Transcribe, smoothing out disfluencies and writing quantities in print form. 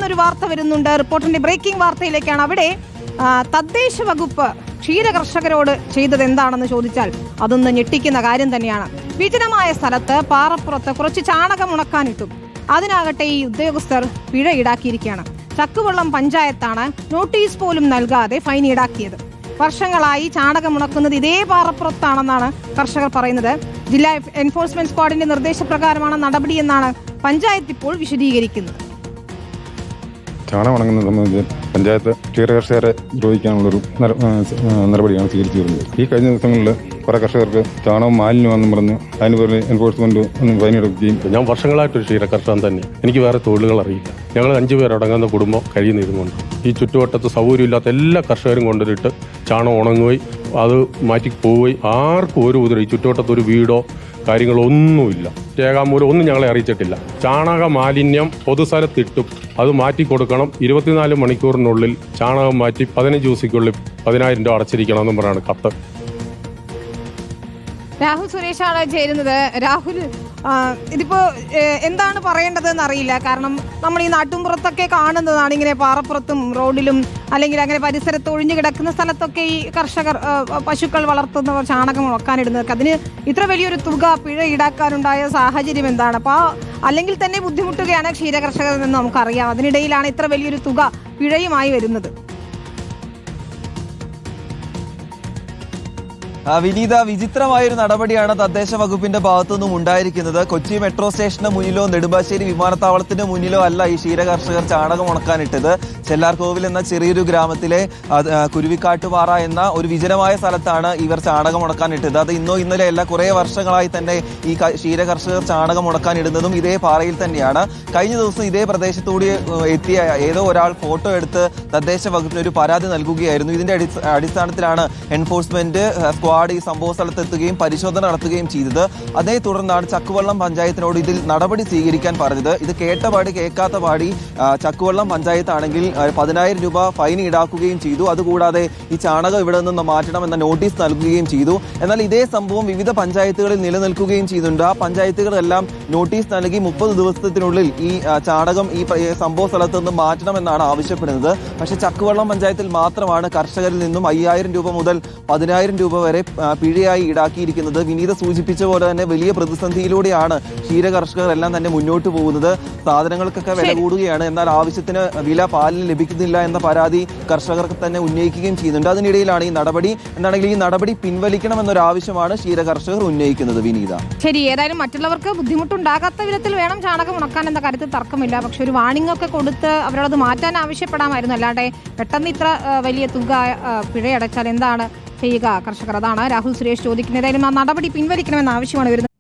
എന്നൊരു വാർത്ത വരുന്നുണ്ട്. റിപ്പോർട്ടിന്റെ ബ്രേക്കിംഗ് വാർത്തയിലേക്കാണ്. അവിടെ തദ്ദേശ വകുപ്പ് ക്ഷീര കർഷകരോട് ചെയ്തത് എന്താണെന്ന് ചോദിച്ചാൽ അതൊന്ന് ഞെട്ടിക്കുന്ന കാര്യം തന്നെയാണ്. വിജനമായ സ്ഥലത്ത് പാറപ്പുറത്ത് കുറച്ച് ചാണകം ഉണക്കാനിട്ടു. അതിനാകട്ടെ ഈ ഉദ്യോഗസ്ഥർ പിഴ ഈടാക്കിയിരിക്കുകയാണ്. ചക്കുവള്ളം പഞ്ചായത്താണ് നോട്ടീസ് പോലും നൽകാതെ ഫൈൻ ഈടാക്കിയത്. വർഷങ്ങളായി ചാണകം ഉണക്കുന്നത് ഇതേ പാറപ്പുറത്താണെന്നാണ് കർഷകർ പറയുന്നത്. ജില്ലാ എൻഫോഴ്സ്മെന്റ് സ്ക്വാഡിന്റെ നിർദ്ദേശപ്രകാരമാണ് നടപടിയെന്നാണ് പഞ്ചായത്ത് ഇപ്പോൾ വിശദീകരിക്കുന്നത്. ചാണകം ഉണങ്ങുന്നത് സംബന്ധിച്ച് പഞ്ചായത്ത് ക്ഷീരകർഷകരെ ദ്രോഹിക്കാനുള്ളൊരു നടപടിയാണ് സ്വീകരിച്ചു വരുന്നത്. ഈ കഴിഞ്ഞ ദിവസങ്ങളിൽ കുറെ കർഷകർക്ക് ചാണകം മാലിന്യമാണെന്ന് പറഞ്ഞ് അതിന് പേരിൽ എൻഫോഴ്സ്മെന്റ് ഫൈൻ എടുക്കുകയും. ഞാൻ വർഷങ്ങളായിട്ടൊരു ക്ഷീരകർഷകൻ തന്നെ. എനിക്ക് വേറെ തൊഴിലുകൾ അറിയില്ല. ഞങ്ങൾ 5 പേരടങ്ങുന്ന കുടുംബം കഴിയുന്നിരുന്നുണ്ട്. ഈ ചുറ്റുവട്ടത്ത് സൗകര്യമില്ലാത്ത എല്ലാ കർഷകരും കൊണ്ടുവരിട്ട് ചാണകം ഉണങ്ങുകയും അത് മാറ്റി പോവുകയും ആർക്കും ഒരു ഉപദ്രവം ഈ ചുറ്റുവട്ടത്ത് ഒരു വീടോ കാര്യങ്ങളൊന്നുമില്ല. രേഖാമൂലം ഒന്നും ഞങ്ങളെ അറിയിച്ചിട്ടില്ല. ചാണക മാലിന്യം പൊതുസ്ഥലത്തിട്ടും അത് മാറ്റി കൊടുക്കണം. 24 മണിക്കൂറിനുള്ളിൽ ചാണകം മാറ്റി 15 ദിവസത്തിനുള്ളിൽ 10,000 രൂപ അടച്ചിരിക്കണമെന്നും പറഞ്ഞാണ് കത്ത്. രാഹുൽ സുരേഷാണ് ചേരുന്നത്. രാഹുൽ, ഇതിപ്പോ എന്താണ് പറയേണ്ടതെന്ന് അറിയില്ല. കാരണം നമ്മൾ ഈ നാട്ടുംപുറത്തൊക്കെ കാണുന്നതാണ് ഇങ്ങനെ പാറപ്പുറത്തും റോഡിലും അല്ലെങ്കിൽ അങ്ങനെ പരിസരത്ത് ഒഴിഞ്ഞു കിടക്കുന്ന സ്ഥലത്തൊക്കെ ഈ കർഷകർ പശുക്കൾ വളർത്തുന്നവർ ചാണകം ഉണക്കാനിടുന്നത്. അതിന് ഇത്ര വലിയൊരു തുക പിഴ ഈടാക്കാനുണ്ടായ സാഹചര്യം എന്താണ്? അപ്പോൾ അല്ലെങ്കിൽ തന്നെ ബുദ്ധിമുട്ടുകയാണ് ക്ഷീരകർഷകർ എന്ന് നമുക്കറിയാം. അതിനിടയിലാണ് ഇത്ര വലിയൊരു തുക പിഴയുമായി വരുന്നത്. വിനീത, വിചിത്രമായൊരു നടപടിയാണ് തദ്ദേശ വകുപ്പിന്റെ ഭാഗത്തുനിന്നും ഉണ്ടായിരിക്കുന്നത്. കൊച്ചി മെട്രോ സ്റ്റേഷന് മുന്നിലോ നെടുമ്പാശ്ശേരി വിമാനത്താവളത്തിന് മുന്നിലോ അല്ല ഈ ക്ഷീരകർഷകർ ചാണകം ഉണക്കാനിട്ടത്. ചെല്ലാർകോവിൽ എന്ന ചെറിയൊരു ഗ്രാമത്തിലെ കുരുവിക്കാട്ടുപാറ എന്ന ഒരു വിജനമായ സ്ഥലത്താണ് ഇവർ ചാണകം ഉണക്കാനിട്ടത്. അത് ഇന്നോ ഇന്നലെ അല്ല, കുറേ വർഷങ്ങളായി തന്നെ ഈ ക്ഷീരകർഷകർ ചാണകം ഉണക്കാനിടുന്നതും ഇതേ പാറയിൽ തന്നെയാണ്. കഴിഞ്ഞ ദിവസം ഇതേ പ്രദേശത്തൂടി എത്തിയ ഏതോ ഒരാൾ ഫോട്ടോ എടുത്ത് തദ്ദേശ വകുപ്പിന് ഒരു പരാതി നൽകുകയായിരുന്നു. ഇതിന്റെ അടിസ്ഥാനത്തിലാണ് എൻഫോഴ്സ്മെന്റ് ഈ സംഭവ സ്ഥലത്തെത്തുകയും പരിശോധന നടത്തുകയും ചെയ്തത്. അതേ തുടർന്നാണ് ചക്കുവള്ളം പഞ്ചായത്തിനോട് ഇതിൽ നടപടി സ്വീകരിക്കാൻ പറഞ്ഞത്. ഇത് കേട്ട പാടി കേൾക്കാത്ത പാടി ചക്കുവള്ളം പഞ്ചായത്ത് ആണെങ്കിൽ 10,000 രൂപ ഫൈൻ ഈടാക്കുകയും ചെയ്തു. അതുകൂടാതെ ഈ ചാണകം ഇവിടെ നിന്ന് മാറ്റണമെന്ന നോട്ടീസ് നൽകുകയും ചെയ്തു. എന്നാൽ ഇതേ സംഭവം വിവിധ പഞ്ചായത്തുകളിൽ നിലനിൽക്കുകയും ചെയ്യുന്നുണ്ട്. ആ പഞ്ചായത്തുകളെല്ലാം നോട്ടീസ് നൽകി 30 ദിവസത്തിനുള്ളിൽ ഈ ചാണകം ഈ സംഭവ സ്ഥലത്ത് നിന്ന് മാറ്റണമെന്നാണ് ആവശ്യപ്പെടുന്നത്. പക്ഷേ ചക്കുവള്ളം പഞ്ചായത്തിൽ മാത്രമാണ് കർഷകരിൽ നിന്നും 5,000 രൂപ മുതൽ 10,000 രൂപ വരെ പിഴയായി ഈടാക്കിയിരിക്കുന്നത്. വിനീത സൂചിപ്പിച്ച പോലെ തന്നെ വലിയ പ്രതിസന്ധിയിലൂടെയാണ് ക്ഷീരകർഷകർ എല്ലാം തന്നെ മുന്നോട്ട് പോകുന്നത്. സാധനങ്ങൾക്കൊക്കെ വില കൂടുകയാണ്. എന്നാൽ ആവശ്യത്തിന് വില പാലിന് ലഭിക്കുന്നില്ല എന്ന പരാതി കർഷകർക്ക് തന്നെ ഉന്നയിക്കുകയും ചെയ്യുന്നുണ്ട്. അതിനിടയിലാണ് ഈ നടപടി. എന്താണെങ്കിൽ ഈ നടപടി പിൻവലിക്കണമെന്നൊരു ആവശ്യമാണ് ക്ഷീരകർഷകർ ഉന്നയിക്കുന്നത്. വിനീത, ശരി, ഏതായാലും മറ്റുള്ളവർക്ക് ബുദ്ധിമുട്ടുണ്ടാകാത്ത വിധത്തിൽ വേണം ചാണകം ഉണക്കാൻ എന്ന കാര്യത്തിൽ തർക്കമില്ല. പക്ഷെ ഒരു വാണിംഗ് ഒക്കെ കൊടുത്ത് അവരോട് മാറ്റാൻ ആവശ്യപ്പെടാമായിരുന്നു. അല്ലാതെ പെട്ടെന്ന് ഇത്ര വലിയ തുക പിഴയടച്ചാൽ എന്താണ് ചെയ്യുക കർഷകർ? അതാണ് രാഹുൽ സുരേഷ് ചോദിക്കുന്നത്. ഏതായാലും ആ നടപടി പിൻവലിക്കണമെന്ന ആവശ്യമാണ് വരുന്നത്.